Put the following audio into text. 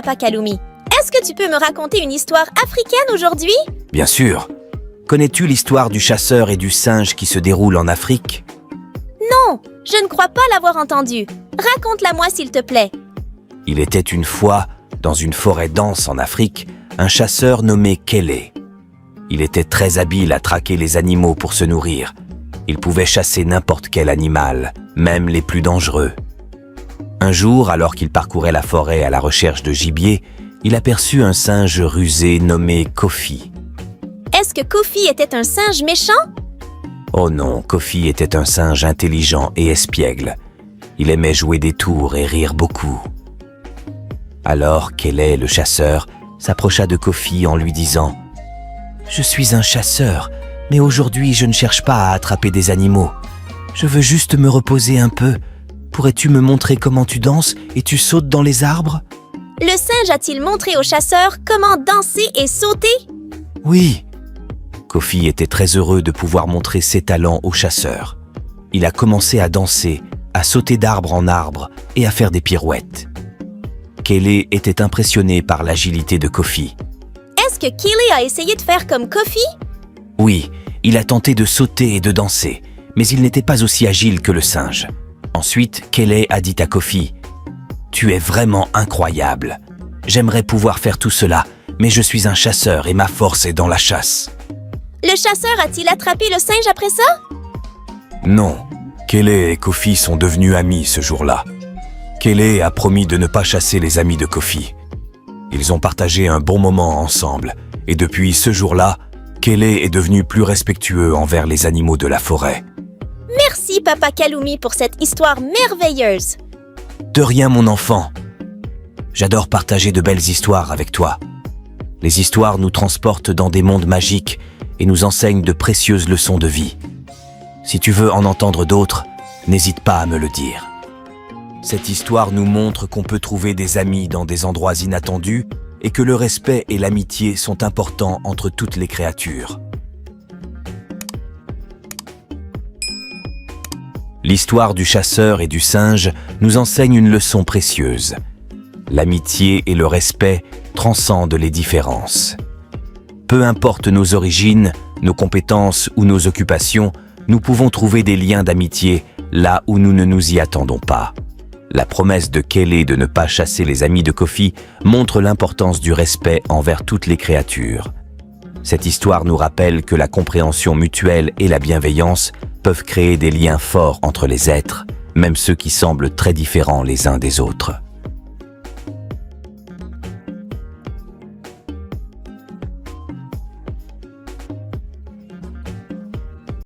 Papa Kaloumi. Est-ce que tu peux me raconter une histoire africaine aujourd'hui? Bien sûr. Connais-tu l'histoire du chasseur et du singe qui se déroule en Afrique? Non, je ne crois pas l'avoir entendue. Raconte-la-moi s'il te plaît. Il était une fois, dans une forêt dense en Afrique, un chasseur nommé Kélé. Il était très habile à traquer les animaux pour se nourrir. Il pouvait chasser n'importe quel animal, même les plus dangereux. Un jour, alors qu'il parcourait la forêt à la recherche de gibier, il aperçut un singe rusé nommé Kofi. Est-ce que Kofi était un singe méchant? Oh non, Kofi était un singe intelligent et espiègle. Il aimait jouer des tours et rire beaucoup. Alors Kélé, le chasseur, s'approcha de Kofi en lui disant « Je suis un chasseur, mais aujourd'hui je ne cherche pas à attraper des animaux. Je veux juste me reposer un peu. Pourrais-tu me montrer comment tu danses et tu sautes dans les arbres ?» Le singe a-t-il montré au chasseur comment danser et sauter? Oui. Kofi était très heureux de pouvoir montrer ses talents au chasseur. Il a commencé à danser, à sauter d'arbre en arbre et à faire des pirouettes. Kélé était impressionné par l'agilité de Kofi. Est-ce que Kélé a essayé de faire comme Kofi? Oui, il a tenté de sauter et de danser, mais il n'était pas aussi agile que le singe. Ensuite, Kélé a dit à Kofi « Tu es vraiment incroyable. J'aimerais pouvoir faire tout cela, mais je suis un chasseur et ma force est dans la chasse. » Le chasseur a-t-il attrapé le singe après ça? Non, Kélé et Kofi sont devenus amis ce jour-là. Kélé a promis de ne pas chasser les amis de Kofi. Ils ont partagé un bon moment ensemble, et depuis ce jour-là, Kélé est devenu plus respectueux envers les animaux de la forêt. Merci Papa Kaloumi pour cette histoire merveilleuse. De rien mon enfant. J'adore partager de belles histoires avec toi. Les histoires nous transportent dans des mondes magiques et nous enseignent de précieuses leçons de vie. Si tu veux en entendre d'autres, n'hésite pas à me le dire. Cette histoire nous montre qu'on peut trouver des amis dans des endroits inattendus et que le respect et l'amitié sont importants entre toutes les créatures. L'histoire du chasseur et du singe nous enseigne une leçon précieuse. L'amitié et le respect transcendent les différences. Peu importe nos origines, nos compétences ou nos occupations, nous pouvons trouver des liens d'amitié là où nous ne nous y attendons pas. La promesse de Kélé de ne pas chasser les amis de Kofi montre l'importance du respect envers toutes les créatures. Cette histoire nous rappelle que la compréhension mutuelle et la bienveillance peuvent créer des liens forts entre les êtres, même ceux qui semblent très différents les uns des autres.